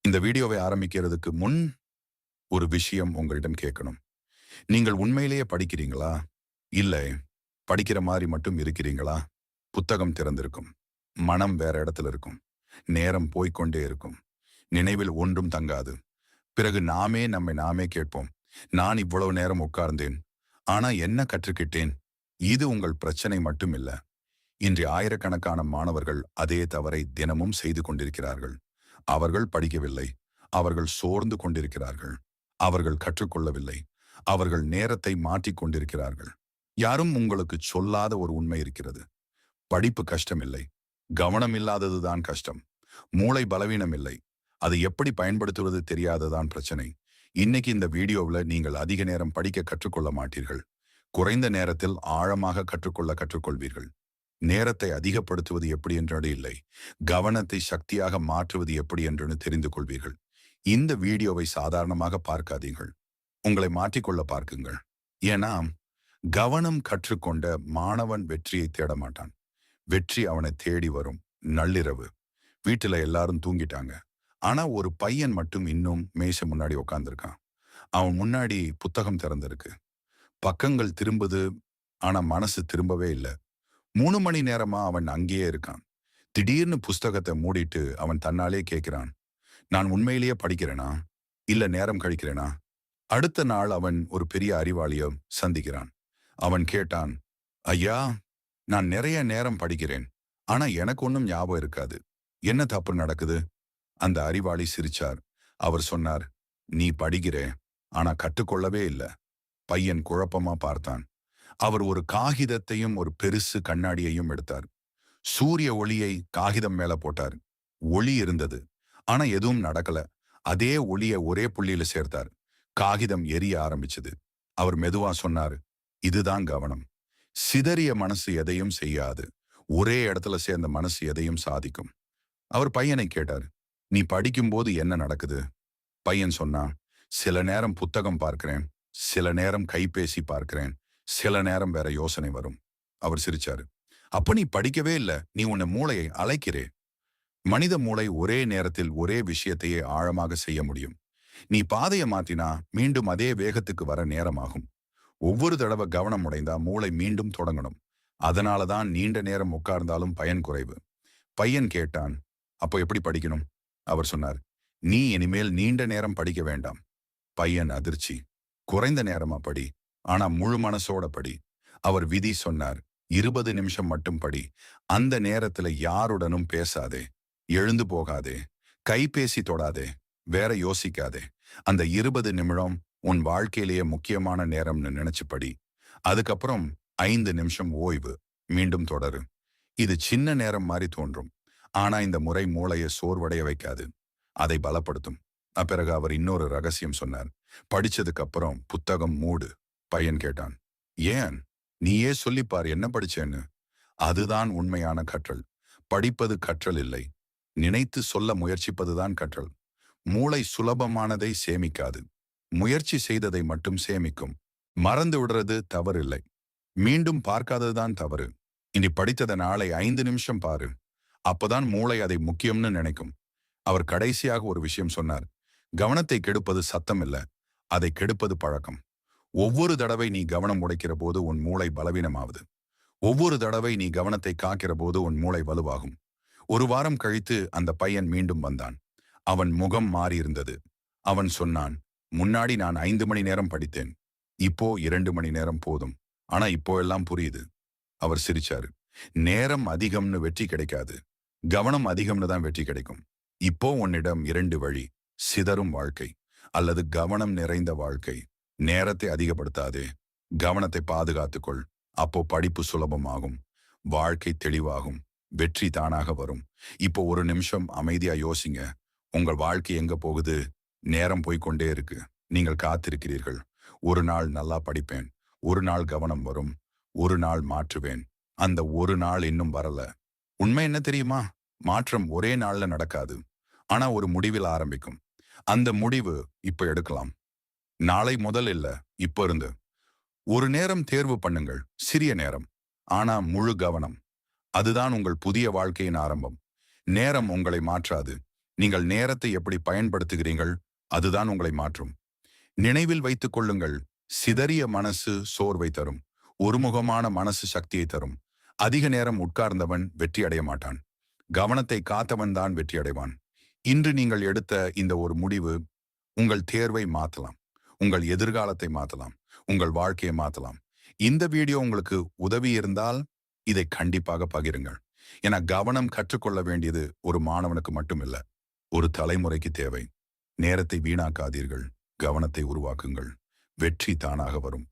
இந்த வீடியோவை ஆரம்பிக்கிறதுக்கு முன் ஒரு விஷயம் உங்களிடம் கேட்கணும். நீங்கள் உண்மையிலேயே படிக்கிறீங்களா? இல்ல படிக்கிற மாதிரி மட்டும் இருக்கிறீங்களா? புத்தகம் திறந்திருக்கும். மனம் வேற இடத்துல இருக்கும். நேரம் போய்க்கொண்டே இருக்கும். நினைவில் ஒன்றும் தங்காது. பிறகு நாமே கேட்போம். நான் இவ்வளவு நேரம் உட்கார்ந்தேன். ஆனா என்ன கற்றுக்கிட்டேன்? இது உங்கள் பிரச்சனை மட்டும் இல்ல. இன்று ஆயிரக்கணக்கான மாணவர்கள் அதே தவறை தினமும் செய்து கொண்டிருக்கிறார்கள். அவர்கள் படிக்கவில்லை. அவர்கள் சோர்ந்து கொண்டிருக்கிறார்கள். அவர்கள் கற்றுக்கொள்ளவில்லை. அவர்கள் நேரத்தை மாற்றிக் கொண்டிருக்கிறார்கள். யாரும் உங்களுக்கு சொல்லாத ஒரு உண்மை இருக்கிறது. படிப்பு கஷ்டம் இல்லை. கவனம் இல்லாததுதான் கஷ்டம். மூளை பலவீனம் இல்லை. அதை எப்படி பயன்படுத்துவது தெரியாததான் பிரச்சனை. இன்னைக்கு இந்த வீடியோவில் நீங்கள் அதிக நேரம் படிக்க கற்றுக்கொள்ள மாட்டீர்கள். குறைந்த நேரத்தில் ஆழமாக கற்றுக்கொள்வீர்கள். நேரத்தை அதிகப்படுத்துவது எப்படி என்று இல்லை, கவனத்தை சக்தியாக மாற்றுவது எப்படி என்று தெரிந்து கொள்வீர்கள். இந்த வீடியோவை சாதாரணமாக பார்க்காதீர்கள். உங்களை மாற்றிக்கொள்ள பார்க்குங்கள். ஏன்னா கவனம் கற்றுக்கொண்ட மாணவன் வெற்றியை தேட மாட்டான். வெற்றி அவனை தேடி வரும். நள்ளிரவு வீட்டுல எல்லாரும் தூங்கிட்டாங்க. ஆனா ஒரு பையன் மட்டும் இன்னும் மேசை முன்னாடி உட்கார்ந்திருக்கான். அவன் முன்னாடி புத்தகம் திறந்திருக்கு. பக்கங்கள் திரும்புது. ஆனா மனசு திரும்பவே இல்லை. 3 மணி நேரமா அவன் அங்கேயே இருக்கான். திடீர்னு புஸ்தகத்தை மூடிட்டு அவன் தன்னாலே கேட்கிறான், நான் உண்மையிலேயே படிக்கிறேனா இல்ல நேரம் கழிக்கிறேனா? அடுத்த நாள் அவன் ஒரு பெரிய அறிவாளியை சந்திக்கிறான். அவன் கேட்டான், ஐயா, நான் நிறைய நேரம் படிக்கிறேன். ஆனா எனக்கு ஒன்றும் ஞாபகம் இருக்காது. என்ன தப்பு நடக்குது? அந்த அறிவாளி சிரிச்சார். அவர் சொன்னார், நீ படிக்கிற, ஆனா கற்றுக்கொள்ளவே இல்லை. பையன் குழப்பமா பார்த்தான். அவர் ஒரு காகிதத்தையும் ஒரு பெருசு கண்ணாடியையும் எடுத்தார். சூரிய ஒளியை காகிதம் மேல போட்டார். ஒளி இருந்தது. ஆனா எதுவும் நடக்கல. அதே ஒளியை ஒரே புள்ளியில சேர்த்தார். காகிதம் எரிய ஆரம்பிச்சது. அவர் மெதுவா சொன்னார், இதுதான் கவனம். சிதறிய மனசு எதையும் செய்யாது. ஒரே இடத்துல சேர்ந்த மனசு எதையும் சாதிக்கும். அவர் பையனை கேட்டார், நீ படிக்கும்போது என்ன நடக்குது? பையன் சொன்னான், சில நேரம் புத்தகம் பார்க்கிறேன், சில நேரம் கைபேசி பார்க்கிறேன், சில நேரம் வேற யோசனை வரும். அவர் சிரிச்சாரு. அப்ப நீ படிக்கவே இல்லை, நீ உன்னை மூளையை அழைக்கிறே. மனித மூளை ஒரே நேரத்தில் ஒரே விஷயத்தையே ஆழமாக செய்ய முடியும். நீ பாதையை மாத்தினா மீண்டும் அதே வேகத்துக்கு வர நேரமாகும். ஒவ்வொரு தடவை கவனம் உடைந்தா மூளை மீண்டும் தொடங்கணும். அதனாலதான் நீண்ட நேரம் உட்கார்ந்தாலும் பயன் குறைவு. பையன் கேட்டான், அப்போ எப்படி படிக்கணும்? அவர் சொன்னார், நீ இனிமேல் நீண்ட நேரம் படிக்க வேண்டாம். பையன் அதிர்ச்சி. குறைந்த நேரமா படி, ஆனா முழு மனசோட படி. அவர் விதி சொன்னார், 20 நிமிஷம் மட்டும் படி. அந்த நேரத்துல யாருடனும் பேசாதே, எழுந்து போகாதே, கைபேசி தொடாதே, வேற யோசிக்காதே. அந்த 20 நிமிடம் உன் வாழ்க்கையிலேயே முக்கியமான நேரம்னு நினைச்சு படி. அதுக்கப்புறம் 5 நிமிஷம் ஓய்வு. மீண்டும் தொடரு. இது சின்ன நேரம் மாதிரி தோன்றும். ஆனா இந்த முறை மூளையை சோர்வடைய வைக்காது. அதை பலப்படுத்தும். பிறகு அவர் இன்னொரு ரகசியம் சொன்னார். படிச்சதுக்கு அப்புறம் புத்தகம் மூடு. பையன் கேட்டான், ஏன்? நீயே சொல்லிப்பார் என்ன படிச்சேன்னு. அதுதான் உண்மையான கற்றல். படிப்பது கற்றல் இல்லை. நினைத்து சொல்ல முயற்சிப்பதுதான் கற்றல். மூளை சுலபமானதை சேமிக்காது. முயற்சி செய்ததை மட்டும் சேமிக்கும். மறந்து விடுறது தவறில்லை. மீண்டும் பார்க்காததுதான் தவறு. இனி படித்ததை நாளை 5 நிமிஷம் பாரு. அப்பதான் மூளை அதை முக்கியம்னு நினைக்கும். அவர் கடைசியாக ஒரு விஷயம் சொன்னார். கவனத்தை கெடுப்பது சத்தம் இல்ல, அதை கெடுப்பது பழக்கம். ஒவ்வொரு தடவை நீ கவனம் உடைக்கிற போது உன் மூளை பலவீனமாவது. ஒவ்வொரு தடவை நீ கவனத்தை காக்கிற போது உன் மூளை வலுவாகும். ஒரு வாரம் கழித்து அந்த பையன் மீண்டும் வந்தான். அவன் முகம் மாறியிருந்தது. அவன் சொன்னான், முன்னாடி நான் 5 மணி நேரம் படித்தேன். இப்போ 2 மணி நேரம் போதும். ஆனா இப்போ எல்லாம் புரியுது. அவர் சிரிச்சாரு. நேரம் அதிகம்னு வெற்றி கிடைக்காது. கவனம் அதிகம்னு தான் வெற்றி கிடைக்கும். இப்போ உன்னிடம் 2 வழி. சிதறும் வாழ்க்கை அல்லது கவனம் நிறைந்த வாழ்க்கை. நேரத்தை அதிகப்படுத்தாதே, கவனத்தை பாதுகாத்துக்கொள். அப்போ படிப்பு சுலபமாகும், வாழ்க்கை தெளிவாகும், வெற்றி தானாக வரும். இப்போ ஒரு நிமிஷம் அமைதியா யோசிங்க. உங்கள் வாழ்க்கை எங்க போகுது? நேரம் போய்கொண்டே இருக்கு. நீங்கள் காத்திருக்கிறீர்கள். ஒரு நாள் நல்லா படிப்பேன், ஒரு நாள் கவனம் வரும், ஒரு நாள் மாற்றுவேன். அந்த ஒரு நாள் இன்னும் வரல. உண்மை என்ன தெரியுமா? மாற்றம் ஒரே நாள்ல நடக்காது. ஆனா ஒரு முடிவில் ஆரம்பிக்கும். அந்த முடிவு இப்ப எடுக்கலாம். நாளை முதல் இல்ல, இப்ப இருந்து. ஒரு நேரம் தேர்வு பண்ணுங்கள். சிறிய நேரம், ஆனா முழு கவனம். அதுதான் உங்கள் புதிய வாழ்க்கையின் ஆரம்பம். நேரம் உங்களை மாற்றாது. நீங்கள் நேரத்தை எப்படி பயன்படுத்துகிறீர்கள் அதுதான் உங்களை மாற்றும். நினைவில் வைத்துக் கொள்ளுங்கள், சிதறிய மனசு சோர்வை தரும், ஒருமுகமான மனசு சக்தியை தரும். அதிக நேரம் உட்கார்ந்தவன் வெற்றி அடைய மாட்டான். கவனத்தை காத்தவன் தான் வெற்றி அடைவான். இன்று நீங்கள் எடுத்த இந்த ஒரு முடிவு உங்கள் தேர்வை மாற்றலாம், உங்கள் எதிர்காலத்தை மாற்றலாம், உங்கள் வாழ்க்கையை மாற்றலாம். இந்த வீடியோ உங்களுக்கு உதவி இருந்தால் இதை கண்டிப்பாக பகிருங்கள். என கவனம் கற்றுக்கொள்ள வேண்டியது ஒரு மாணவனுக்கு மட்டுமில்ல, ஒரு தலைமுறைக்கு தேவை. நேரத்தை வீணாக்காதீர்கள், கவனத்தை உருவாக்குங்கள். வெற்றி தானாக வரும்.